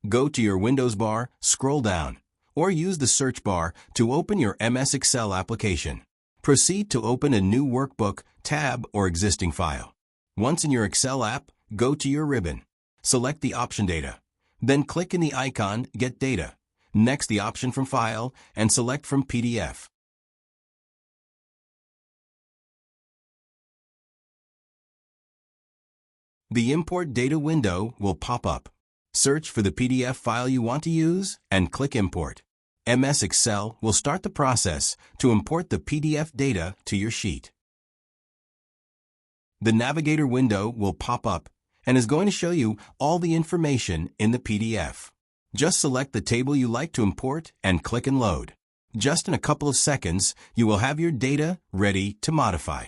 Go to your Windows bar, scroll down, or use the search bar to open your MS Excel application. Proceed to open a new workbook, tab, or existing file. Once in your Excel app, go to your ribbon. Select the option Data. Then click in the icon Get Data. Next, the option from File and select from PDF. The Import Data window will pop up. Search for the PDF file you want to use and click Import. MS Excel will start the process to import the PDF data to your sheet. The Navigator window will pop up and is going to show you all the information in the PDF. Just select the table you like to import and click and load. Just in a couple of seconds, you will have your data ready to modify.